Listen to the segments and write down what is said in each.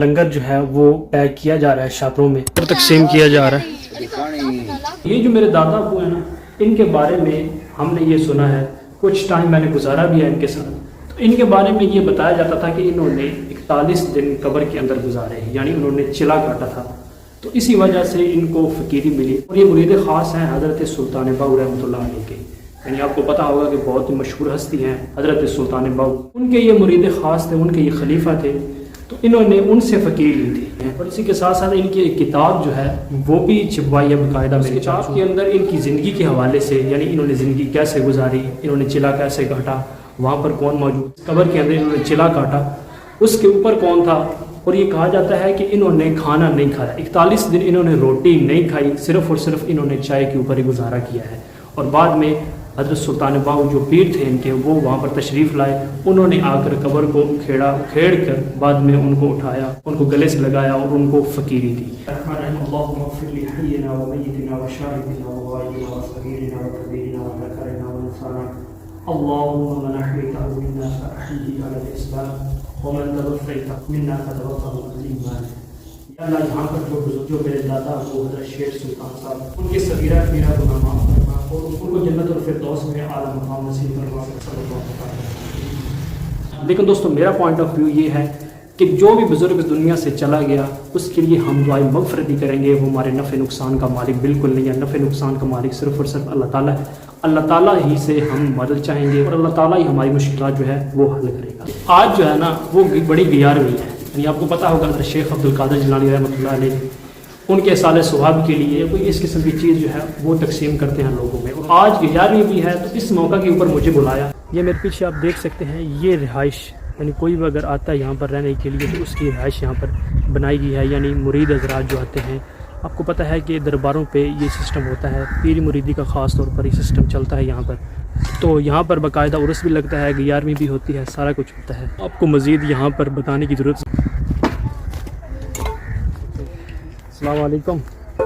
لنگر جو ہے وہ پیک کیا جا رہا ہے شاپروں میں اور تقسیم کیا جا رہا ہے۔ یہ جو میرے دادا ابو ہیں نا، ان کے بارے میں ہم نے یہ سنا ہے، کچھ ٹائم میں نے گزارا بھی ہے ان کے ساتھ، تو ان کے بارے میں یہ بتایا جاتا تھا کہ انہوں نے 41 دن قبر کے اندر گزارے، یعنی انہوں نے چلا کاٹا تھا، تو اسی وجہ سے ان کو فقیری ملی۔ اور یہ مرید خاص ہیں حضرت سلطان باؤ رحمۃ اللہ علیہ کے، یعنی آپ کو پتہ ہوگا کہ بہت ہی مشہور ہستی ہیں حضرت سلطان باؤ، ان کے یہ مرید خاص تھے، ان کے یہ خلیفہ تھے، تو انہوں نے ان سے فقیر لی تھی۔ اور اسی کے ساتھ ساتھ ان کی ایک کتاب جو ہے وہ بھی چھپوائی ہے باقاعدہ۔ اس کتاب کے اندر ان کی زندگی کے حوالے سے، یعنی انہوں نے زندگی کیسے گزاری، انہوں نے چلا کیسے کاٹا، وہاں پر کون موجود، قبر کے اندر انہوں نے چلا کاٹا، اس کے اوپر کون تھا، اور یہ کہا جاتا ہے کہ انہوں نے کھانا نہیں کھایا، 41 دن انہوں نے روٹی نہیں کھائی، صرف اور صرف انہوں نے چائے کے اوپر ہی گزارا کیا ہے۔ اور بعد میں حضرت سلطان باؤ جو پیر تھے ان کے، وہ وہاں پر تشریف لائے، انہوں نے آ کر قبر کو کھیڑ کر بعد میں ان کو اٹھایا، ان کو گلے سے لگایا اور ان کو فقیری دی۔ اللہم اغفر لحینا ومیتنا وشاہدنا وغائبنا وصغیرنا وکبیرنا وذکرنا وانثانا، اللہم من احییتہ منا فاحیہ علی الاسلام ومن توفیتہ منا فتوفہ علی الایمان۔ یا اللہ، یہاں پر جو میرے دادا وہ حضرت شیر سلطان صاحب، ان کی صغیرہ کبیرہ گناہ معاف فرما اور ان کو جنت الفردوس میں اعلیٰ مقام نصیب فرما۔ لیکن دوستو، میرا پوائنٹ آف ویو یہ ہے کہ جو بھی بزرگ اس دنیا سے چلا گیا، اس کے لیے ہم دعائیں مغفرت ہی کریں گے، وہ ہمارے نفع نقصان کا مالک بالکل نہیں ہے۔ نفع نقصان کا مالک صرف اور صرف اللہ تعالیٰ ہے، اللہ تعالیٰ ہی سے ہم مدد چاہیں گے اور اللہ تعالیٰ ہی ہماری مشکلات جو ہے وہ حل کرے گا۔ آج جو ہے نا وہ بڑی 11ویں ہے، یعنی آپ کو پتہ ہوگا حضرت شیخ عبد القادر جیلانی رحمۃ اللہ علیہ ان کے سال ثواب کے لیے کوئی اس قسم کی چیز جو ہے وہ تقسیم کرتے ہیں لوگوں میں، اور آج 11ویں بھی ہے، تو اس موقع کے اوپر مجھے بلایا۔ یہ میرے پیچھے آپ دیکھ سکتے ہیں، یہ رہائش، یعنی کوئی بھی اگر آتا ہے یہاں پر رہنے کے لیے تو اس کی رہائش یہاں پر بنائی گئی ہے، یعنی مرید حضرات جو آتے ہیں، آپ کو پتہ ہے کہ درباروں پہ یہ سسٹم ہوتا ہے، پیر مریدی کا خاص طور پر یہ سسٹم چلتا ہے یہاں پر، تو یہاں پر باقاعدہ عرس بھی لگتا ہے، 11ویں بھی ہوتی ہے، سارا کچھ ہوتا ہے۔ آپ کو مزید یہاں پر بتانے کی ضرورت۔ السلام علیکم۔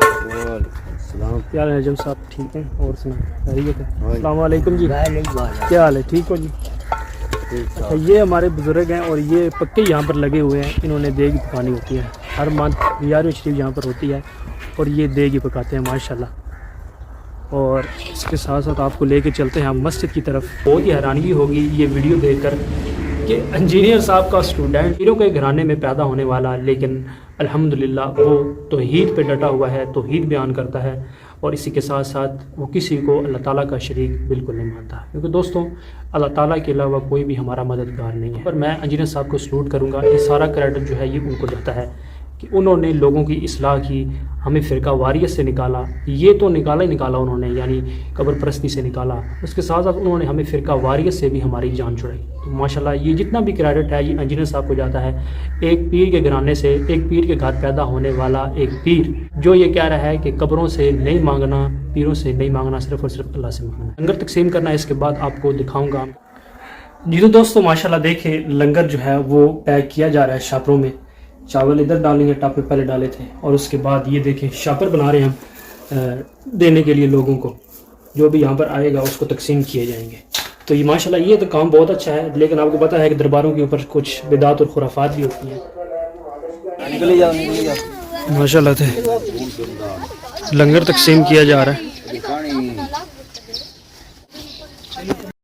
السلام، کیا حال ہے نجم صاحب؟ ٹھیک ہیں؟ اور سنا خیریت ہے؟ السلام علیکم جی، کیا حال ہے؟ ٹھیک ہو جی؟ اچھا، یہ ہمارے بزرگ ہیں اور یہ پکے یہاں پر لگے ہوئے ہیں، انہوں نے دیگ پکانی ہوتی ہے، ہر منتھ 11ویں شریف یہاں پر ہوتی ہے اور یہ دیگ ہی پکاتے ہیں ماشاءاللہ۔ اور اس کے ساتھ ساتھ آپ کو لے کے چلتے ہیں ہم مسجد کی طرف۔ بہت ہی حیرانگی ہوگی یہ ویڈیو دیکھ کر کہ انجینئر صاحب کا اسٹوڈنٹ پیروں کے گھرانے میں پیدا ہونے والا، لیکن الحمدللہ وہ توحید پہ ڈٹا ہوا ہے، توحید بیان کرتا ہے، اور اسی کے ساتھ ساتھ وہ کسی کو اللہ تعالیٰ کا شریک بالکل نہیں مانتا، کیونکہ دوستوں اللہ تعالیٰ کے علاوہ کوئی بھی ہمارا مددگار نہیں ہے۔ اور میں انجینئر صاحب کو سلوٹ کروں گا، یہ سارا کریڈٹ جو ہے یہ ان کو جاتا ہے کہ انہوں نے لوگوں کی اصلاح کی، ہمیں فرقہ واریت سے نکالا، یہ تو نکالا ہی نکالا انہوں نے، یعنی قبر پرستی سے نکالا، اس کے ساتھ ساتھ انہوں نے ہمیں فرقہ واریت سے بھی ہماری جان چھڑائی۔ تو ماشاءاللہ یہ جتنا بھی کریڈٹ ہے یہ انجینئر صاحب کو جاتا ہے، ایک پیر کے گھرانے سے، ایک پیر کے گھر پیدا ہونے والا ایک پیر جو یہ کہہ رہا ہے کہ قبروں سے نہیں مانگنا، پیروں سے نہیں مانگنا، صرف اور صرف اللہ سے مانگنا۔ لنگر تقسیم کرنا ہے، اس کے بعد آپ کو دکھاؤں گا۔ جی تو دوستو ماشاءاللہ دیکھیں، لنگر جو ہے وہ پیک کیا جا رہا ہے شاپروں میں، چاول ادھر ڈالیں گے، ٹاپے پہلے ڈالے تھے، اور اس کے بعد یہ دیکھیں شاپر بنا رہے ہیں ہم دینے کے لیے لوگوں کو، جو بھی یہاں پر آئے گا اس کو تقسیم کیے جائیں گے۔ تو یہ ماشاءاللہ یہ تو کام بہت اچھا ہے، لیکن آپ کو پتہ ہے کہ درباروں کے اوپر کچھ بدعت اور خرافات بھی ہوتی ہیں۔ ماشاءاللہ تھے لنگر تقسیم کیا جا رہا ہے۔